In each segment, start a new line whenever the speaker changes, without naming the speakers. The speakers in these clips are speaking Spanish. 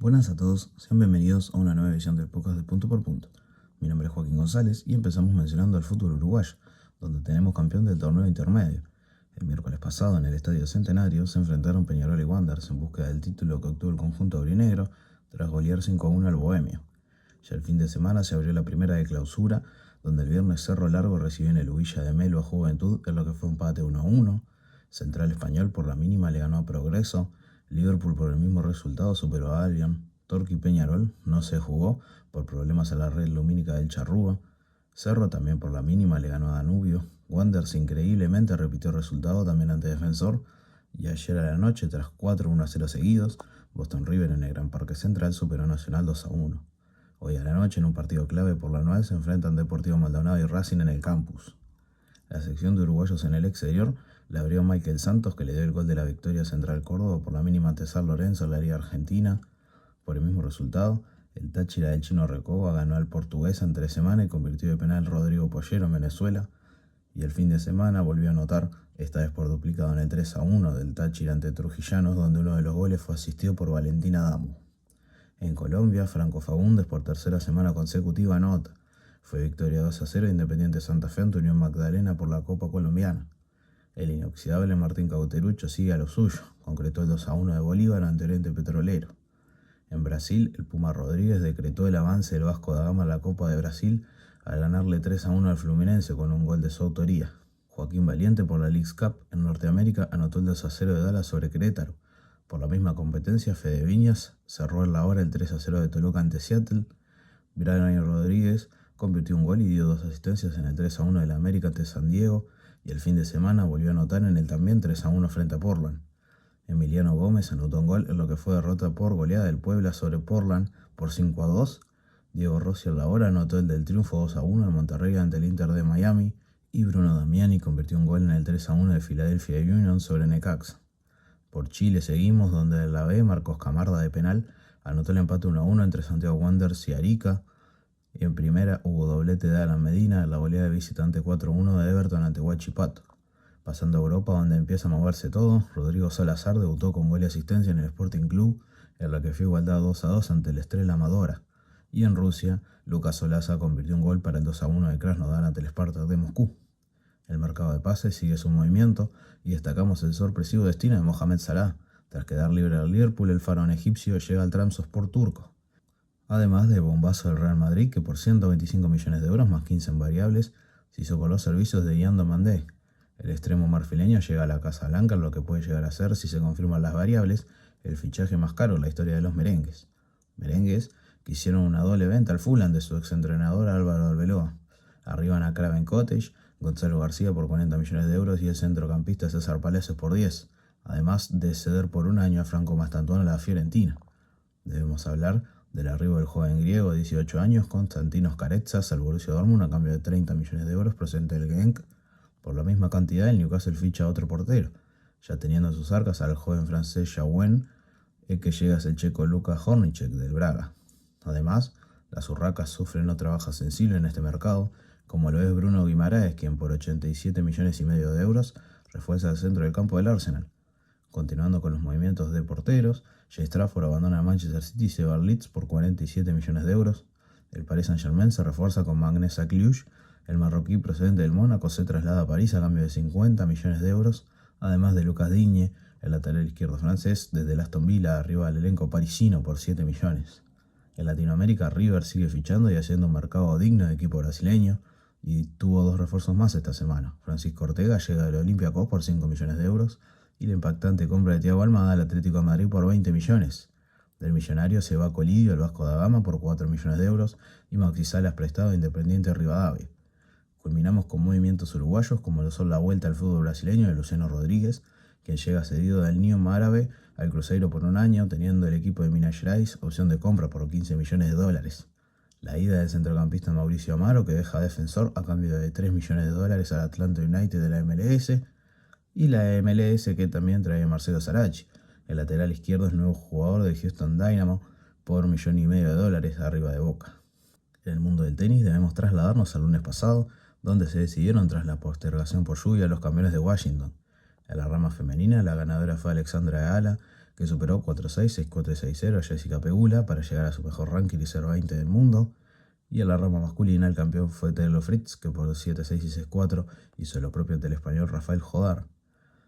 Buenas a todos, sean bienvenidos a una nueva edición del podcast de Punto por Punto. Mi nombre es Joaquín González y empezamos mencionando al fútbol uruguayo, donde tenemos campeón del torneo intermedio. El miércoles pasado, en el Estadio Centenario, se enfrentaron Peñarol y Wanderers en búsqueda del título que obtuvo el conjunto aurinegro tras golear 5-1 al Bohemio. Ya el fin de semana se abrió la primera de clausura, donde el viernes Cerro Largo recibió en el Ubilla de Melo a Juventud en lo que fue empate 1-1. Central Español por la mínima le ganó a Progreso. Liverpool por el mismo resultado superó a Albion. Torque y Peñarol no se jugó por problemas a la red lumínica del Charrúa. Cerro también por la mínima le ganó a Danubio. Wanderers increíblemente repitió el resultado también ante Defensor. Y ayer a la noche, tras 4-1-0 seguidos, Boston River en el Gran Parque Central superó a Nacional 2-1. Hoy a la noche, en un partido clave por la anual, se enfrentan Deportivo Maldonado y Racing en el campus. La sección de uruguayos en el exterior la abrió Michael Santos, que le dio el gol de la victoria a Central Córdoba por la mínima ante San Lorenzo en la Liga Argentina. Por el mismo resultado, el Táchira del Chino Recoba ganó al Portuguesa en 3 semanas y convirtió de penal Rodrigo Pollero en Venezuela. Y el fin de semana volvió a anotar, esta vez por duplicado en el 3-1 del Táchira ante Trujillanos, donde uno de los goles fue asistido por Valentín Adamo. En Colombia, Franco Faúndez por tercera semana consecutiva anota. Fue victoria 2-0 Independiente Santa Fe ante Unión Magdalena por la Copa Colombiana. El inoxidable Martín Cauterucho sigue a lo suyo, concretó el 2-1 de Bolívar ante Oriente Petrolero. En Brasil, el Puma Rodríguez decretó el avance del Vasco da Gama a la Copa de Brasil al ganarle 3-1 al Fluminense con un gol de su autoría. Joaquín Valiente por la Leagues Cup en Norteamérica anotó el 2-0 de Dallas sobre Querétaro. Por la misma competencia, Fede Viñas cerró en la hora el 3-0 de Toluca ante Seattle. Brian Rodríguez convirtió un gol y dio 2 asistencias en el 3-1 del América ante San Diego, y el fin de semana volvió a anotar en el también 3-1 frente a Portland. Emiliano Gómez anotó un gol en lo que fue derrota por goleada del Puebla sobre Portland por 5-2. Diego Rossi a la hora anotó el del triunfo 2-1 de Monterrey ante el Inter de Miami, y Bruno Damiani convirtió un gol en el 3-1 de Philadelphia Union sobre Necaxa. Por Chile seguimos, donde en la B Marcos Camarda de penal anotó el empate 1-1 entre Santiago Wanderers y Arica. Y en primera hubo doblete de Alan Medina en la goleada de visitante 4-1 de Everton ante Huachipato. Pasando a Europa, donde empieza a moverse todo, Rodrigo Salazar debutó con gol y asistencia en el Sporting Club, en la que fue igualdad 2-2 ante el Estrella Amadora. Y en Rusia, Lucas Solaza convirtió un gol para el 2-1 de Krasnodar ante el Spartak de Moscú. El mercado de pases sigue su movimiento y destacamos el sorpresivo destino de Mohamed Salah. Tras quedar libre al Liverpool, el faraón egipcio llega al Trabzonspor turco. Además de bombazo del Real Madrid, que por 125 millones de euros más 15 en variables, se hizo con los servicios de Yando Mandé. El extremo marfileño llega a la Casa Blanca, lo que puede llegar a ser, si se confirman las variables, el fichaje más caro en la historia de los merengues. Merengues que hicieron una doble venta al Fulham de su exentrenador Álvaro Arbeloa. Arriban a Craven Cottage, Gonzalo García por 40 millones de euros y el centrocampista César Palacios por 10, además de ceder por un año a Franco Mastantuono a la Fiorentina. Debemos hablar del arribo del joven griego de 18 años, Konstantinos Karetsas, al Borussia Dortmund a cambio de 30 millones de euros procedente del Genk. Por la misma cantidad, el Newcastle ficha a otro portero, ya teniendo en sus arcas al joven francés Yaouen, el que llega es el checo Luka Hornicek del Braga. Además, las urracas sufren otra baja sensible en este mercado, como lo es Bruno Guimaraes, quien por 87 millones y medio de euros refuerza el centro del campo del Arsenal. Continuando con los movimientos de porteros, Jay Strafford abandona Manchester City y se va al Leeds por 47 millones de euros. El Paris Saint-Germain se refuerza con Magnesa Cluj. El marroquí procedente del Mónaco se traslada a París a cambio de 50 millones de euros, además de Lucas Digne, el lateral izquierdo francés, desde el Aston Villa arriba al elenco parisino por 7 millones. En Latinoamérica, River sigue fichando y haciendo un mercado digno de equipo brasileño, y tuvo 2 refuerzos más esta semana. Francisco Ortega llega del Olympiacos por 5 millones de euros, y la impactante compra de Thiago Almada al Atlético de Madrid por 20 millones. Del Millonario se va Colidio al Vasco da Gama por 4 millones de euros y Maxi Salas prestado a Independiente Rivadavia. Culminamos con movimientos uruguayos como lo son la vuelta al fútbol brasileño de Luciano Rodríguez, quien llega cedido del Neom Árabe al Cruzeiro por un año, teniendo el equipo de Minas Gerais opción de compra por 15 millones de dólares. La ida del centrocampista Mauricio Amaro, que deja a Defensor a cambio de 3 millones de dólares al Atlanta United de la MLS, y la MLS que también trae a Marcelo Sarachi. El lateral izquierdo es nuevo jugador de Houston Dynamo por $1,500,000 arriba de Boca. En el mundo del tenis debemos trasladarnos al lunes pasado, donde se decidieron tras la postergación por lluvia los campeones de Washington. En la rama femenina, la ganadora fue Alexandra Ala, que superó 4-6, 6-4 y 6-0 a Jessica Pegula para llegar a su mejor ranking y ser 20 del mundo. Y en la rama masculina el campeón fue Taylor Fritz, que por 7-6 y 6-4 hizo lo propio ante el español Rafael Jodar.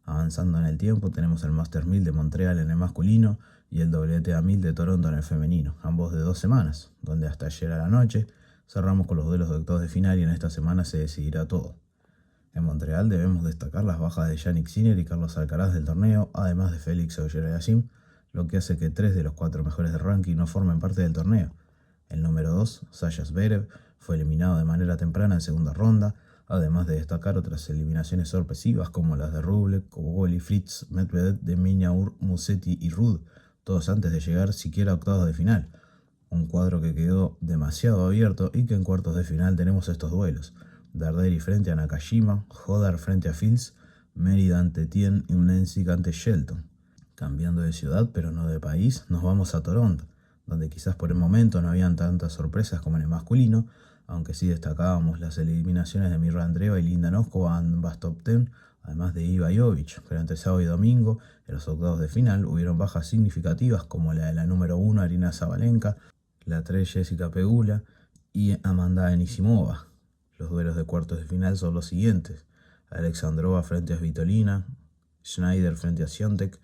Avanzando en el tiempo tenemos el Masters 1000 de Montreal en el masculino y el WTA 1000 de Toronto en el femenino, ambos de 2 semanas, donde hasta ayer a la noche cerramos con los duelos de octavos de final y en esta semana se decidirá todo. En Montreal debemos destacar las bajas de Jannik Sinner y Carlos Alcaraz del torneo, además de Félix Auger-Aliassime, lo que hace que 3 de los 4 mejores del ranking no formen parte del torneo. El número 2, Sasha Zverev, fue eliminado de manera temprana en segunda ronda, además de destacar otras eliminaciones sorpresivas como las de Rublev, Kobogoli, Fritz, Medvedev, de Minaur, Musetti y Ruud, todos antes de llegar siquiera a octavos de final. Un cuadro que quedó demasiado abierto y que en cuartos de final tenemos estos duelos. Darderi frente a Nakashima, Jodar frente a Fils, Mérida ante Tien y Mnenzik ante Shelton. Cambiando de ciudad pero no de país, nos vamos a Toronto, donde quizás por el momento no habían tantas sorpresas como en el masculino, aunque sí destacábamos las eliminaciones de Mirra Andreeva y Linda Noskova ambas top 10, además de Iva Jovic, pero entre sábado y domingo, en los octavos de final, hubieron bajas significativas como la de la número 1 Arina Sabalenka, la 3 Jessica Pegula y Amanda Anisimova. Los duelos de cuartos de final son los siguientes: Alexandrova frente a Svitolina, Schneider frente a Świątek,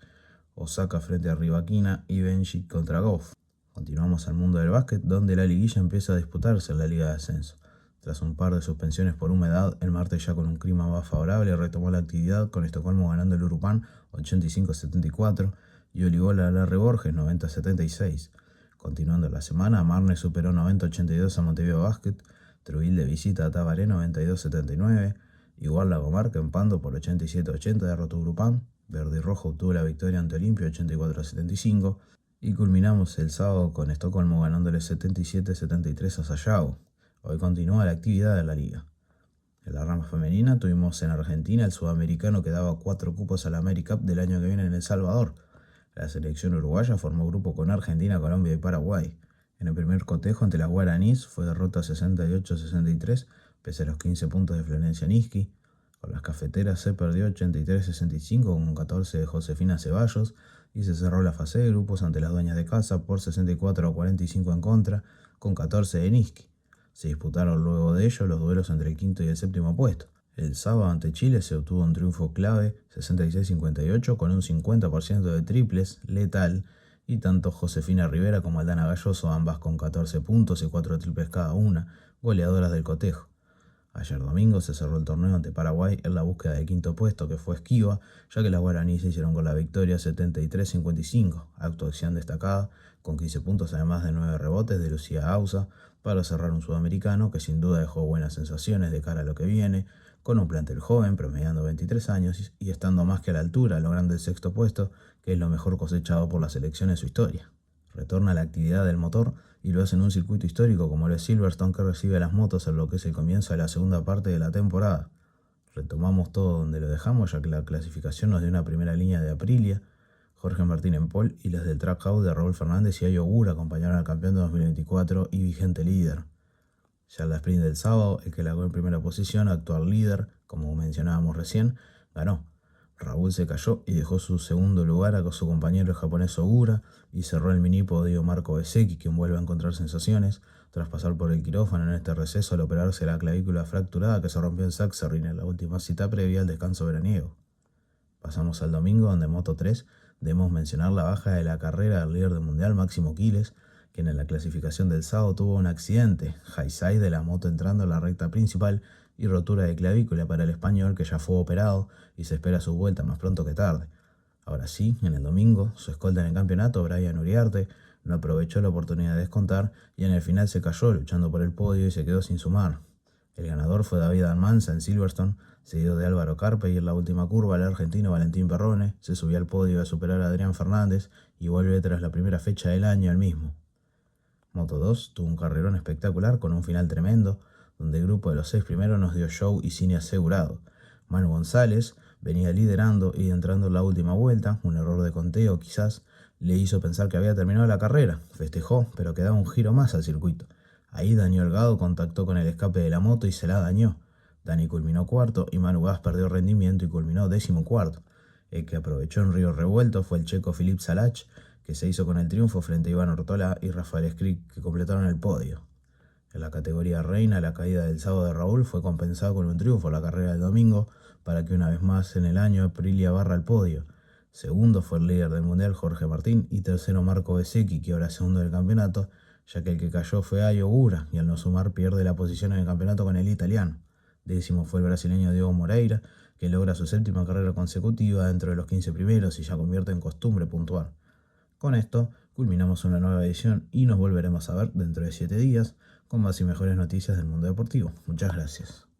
Osaka frente a Rybakina y Bencic contra Goff. Continuamos al mundo del básquet, donde la liguilla empieza a disputarse en la Liga de Ascenso. Tras un par de suspensiones por humedad, el martes ya con un clima más favorable retomó la actividad, con Estocolmo ganando el Urupán 85-74 y Olivola a Larry Borges 90-76. Continuando la semana, Marne superó 90-82 a Montevideo Basket, Trujillo de visita a Tabaré 92-79, igual Lagomarca en Pando por 87-80 derrotó Urupán, Verde y Rojo obtuvo la victoria ante Olimpia 84-75 y culminamos el sábado con Estocolmo ganándole 77-73 a Sayago. Hoy continúa la actividad de la liga. En la rama femenina tuvimos en Argentina el sudamericano que daba 4 cupos a la AmeriCup del año que viene en El Salvador. La selección uruguaya formó grupo con Argentina, Colombia y Paraguay. En el primer cotejo ante las guaraníes fue derrota 68-63 pese a los 15 puntos de Florencia Niski. Con las cafeteras se perdió 83-65 con 14 de Josefina Ceballos y se cerró la fase de grupos ante las dueñas de casa por 64-45 en contra con 14 de Niski. Se disputaron luego de ello los duelos entre el quinto y el séptimo puesto. El sábado ante Chile se obtuvo un triunfo clave 66-58 con un 50% de triples, letal, y tanto Josefina Rivera como Aldana Galloso, ambas con 14 puntos y 4 triples cada una, goleadoras del cotejo. Ayer domingo se cerró el torneo ante Paraguay en la búsqueda del quinto puesto, que fue esquiva, ya que las guaraníes se hicieron con la victoria 73-55, actuación destacada, con 15 puntos además de 9 rebotes de Lucía Ausa, para cerrar un sudamericano que sin duda dejó buenas sensaciones de cara a lo que viene, con un plantel joven, promediando 23 años y estando más que a la altura, logrando el sexto puesto, que es lo mejor cosechado por la selección en su historia. Retorna la actividad del motor y lo hace en un circuito histórico como lo es Silverstone, que recibe a las motos en lo que es el comienzo de la segunda parte de la temporada. Retomamos todo donde lo dejamos, ya que la clasificación nos dio una primera línea de Aprilia, Jorge Martín en pole y las del Track House de Raúl Fernández y Ayo Ogura acompañaron al campeón de 2024 y vigente líder. Ya en la sprint del sábado, el que largó en primera posición, actual líder, como mencionábamos recién, ganó. Raúl se cayó y dejó su segundo lugar a su compañero el japonés Ogura y cerró el mini podio Marco Bezzecchi, quien vuelve a encontrar sensaciones tras pasar por el quirófano en este receso al operarse la clavícula fracturada que se rompió en Sachsenring en la última cita previa al descanso veraniego. Pasamos al domingo, donde en Moto 3 debemos mencionar la baja de la carrera del líder del mundial Máximo Quiles, quien en la clasificación del sábado tuvo un accidente, high side de la moto entrando en la recta principal y rotura de clavícula para el español, que ya fue operado y se espera su vuelta más pronto que tarde. Ahora sí, en el domingo, su escolta en el campeonato, Brian Uriarte, no aprovechó la oportunidad de descontar y en el final se cayó luchando por el podio y se quedó sin sumar. El ganador fue David Almanza en Silverstone, seguido de Álvaro Carpe, y en la última curva el argentino Valentín Perrone se subió al podio a superar a Adrián Fernández y vuelve tras la primera fecha del año al mismo. Moto 2 tuvo un carrerón espectacular con un final tremendo, donde el grupo de los 6 primeros nos dio show y cine asegurado. Manu González venía liderando y entrando en la última vuelta, un error de conteo quizás, le hizo pensar que había terminado la carrera, festejó, pero quedaba un giro más al circuito. Ahí Daniel Gado contactó con el escape de la moto y se la dañó. Dani culminó cuarto y Manu Gas perdió rendimiento y culminó 14º. El que aprovechó en Río Revuelto fue el checo Filip Salach, que se hizo con el triunfo frente a Iván Ortola y Rafael Skrik, que completaron el podio. En la categoría reina, la caída del sábado de Raúl fue compensada con un triunfo en la carrera del domingo para que una vez más en el año Aprilia barra el podio. Segundo fue el líder del mundial Jorge Martín y tercero Marco Bezzecchi, que ahora es segundo del campeonato, ya que el que cayó fue Ayo Ogura y al no sumar pierde la posición en el campeonato con el italiano. Décimo fue el brasileño Diego Moreira, que logra su séptima carrera consecutiva dentro de los 15 primeros y ya convierte en costumbre puntuar. Con esto culminamos una nueva edición y nos volveremos a ver dentro de 7 días con más y mejores noticias del mundo deportivo. Muchas gracias.